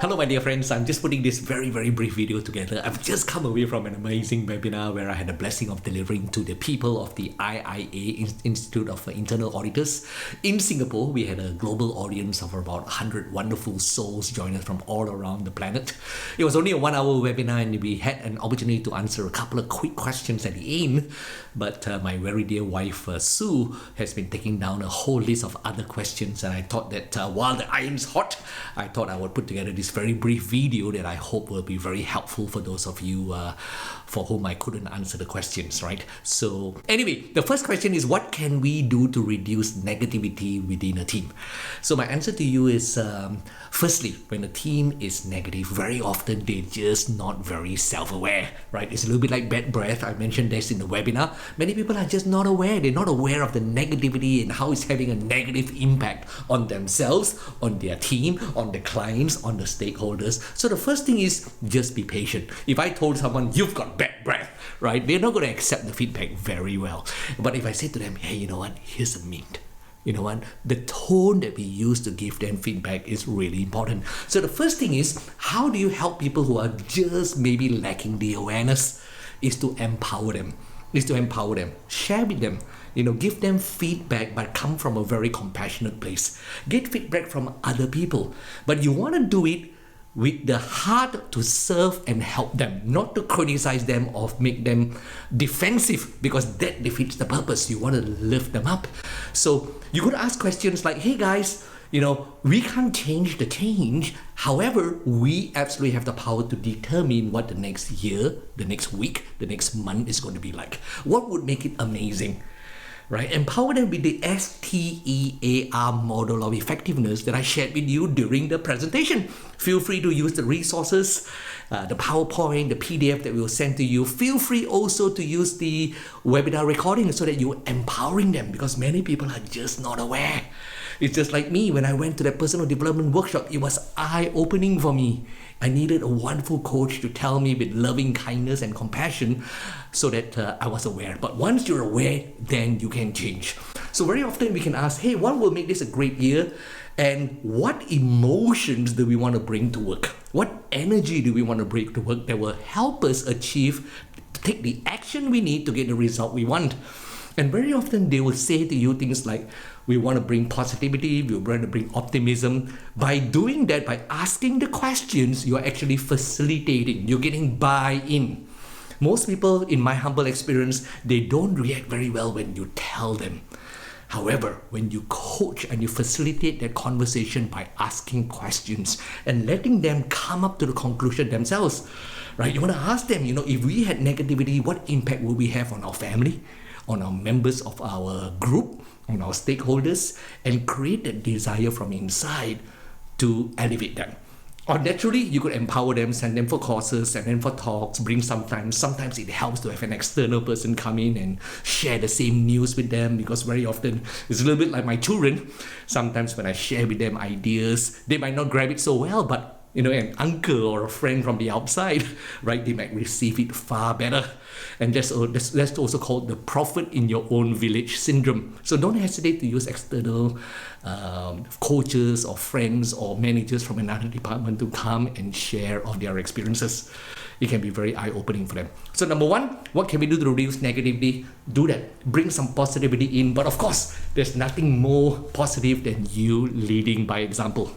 Hello my dear friends, I'm just putting this very brief video together. I've just come away from an amazing webinar where I had the blessing of delivering to the people of the IIA, Institute of Internal Auditors. In Singapore, we had a global audience of about 100 wonderful souls join us from all around the planet. It was only a 1-hour webinar and we had an opportunity to answer a couple of quick questions at the end. But my very dear wife, Sue, has been taking down a whole list of other questions, and I thought that while the iron's hot, I thought I would put together this very brief video that I hope will be very helpful for those of you for whom I couldn't answer the questions, right? So anyway, the first question is, what can we do to reduce negativity within a team? So my answer to you is, firstly, when a team is negative, very often they're just not very self-aware, right? It's a little bit like bad breath. I mentioned this in the webinar. Many people are just not aware. They're not aware of the negativity and how it's having a negative impact on themselves, on their team, on the clients, on the stakeholders. So the first thing is just be patient. If I told someone, you've got bad breath, right? They're not going to accept the feedback very well. But if I say to them, hey, you know what? Here's a mint. You know what? The tone that we use to give them feedback is really important. So the first thing is, how do you help people who are just maybe lacking the awareness? Is to empower them. Share with them. Give them feedback, but come from a very compassionate place. Get feedback from other people. But you want to do it with the heart to serve and help them, not to criticize them or make them defensive, because that defeats the purpose. You want to lift them up. So you could ask questions like, hey guys, we can't change the change. However, we absolutely have the power to determine what the next year, the next week, the next month is going to be like. What would make it amazing? Right? Empower them with the STEAR model of effectiveness that I shared with you during the presentation. Feel free to use the resources, the PowerPoint, the PDF that we'll send to you. Feel free also to use the webinar recording so that you're empowering them, because many people are just not aware. It's just like me when I went to that personal development workshop. It was eye-opening for me. I needed a wonderful coach to tell me with loving kindness and compassion so that I was aware. But once you're aware, then you can change. So very often we can ask, hey, what will make this a great year? And what emotions do we want to bring to work? What energy do we want to bring to work that will help us take the action we need to get the result we want? And very often they will say to you things like, we want to bring positivity, we want to bring optimism. By doing that, by asking the questions, you're actually facilitating, you're getting buy-in. Most people, in my humble experience, they don't react very well when you tell them. However, when you coach and you facilitate that conversation by asking questions and letting them come up to the conclusion themselves, right? You want to ask them, if we had negativity, what impact will we have on our family, on our members of our group, on our stakeholders, and create that desire from inside to elevate them. Or naturally, you could empower them, send them for courses, send them for talks, bring sometimes it helps to have an external person come in and share the same news with them, because very often it's a little bit like my children. Sometimes when I share with them ideas, they might not grab it so well, but an uncle or a friend from the outside, right, they might receive it far better. And that's also called the prophet in your own village syndrome. So don't hesitate to use external coaches or friends or managers from another department to come and share of their experiences. It can be very eye-opening for them. So number one, what can we do to reduce negativity? Do that. Bring some positivity in. But of course, there's nothing more positive than you leading by example.